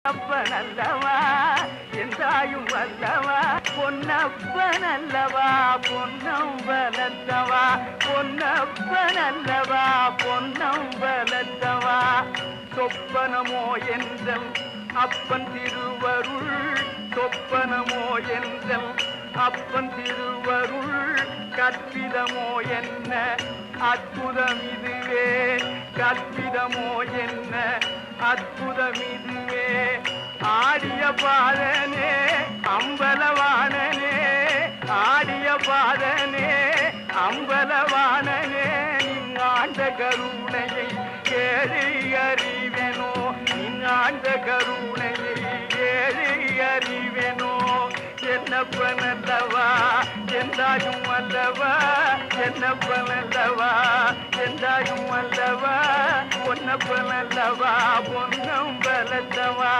அப்பனல்லவா எந்தாயும் வல்லவா பொன்னப்பனல்லவா பொன்னம் வளர்த்தவா பொன்னப்பனல்லவா பொன்னம் வளர்த்தவா சொப்பனமோ என்றல் அப்பன் திருவருள் சொப்பனமோ என்றல் அப்பன் திருவருள் கற்பிதமோ என்ன அற்புதம் இதுவே கற்பிதமோ என்ன அற்புதம் இதுவே ஆடிய பாதனே அம்பலவாணனே ஆடிய பாதனே அம்பலவாணனே நீங்காண்ட கருணையை ஏழை அறிவெனோ நீங்காண்ட கருணையை ஏழை அறிவெனோ என்னப்பனல்லவா எந்தாயும் அல்லவா என்னப்பனல்லவா எந்தாயும் அல்லவா பொன்னப்பனல்லவா பொன்னம் பலத்தவா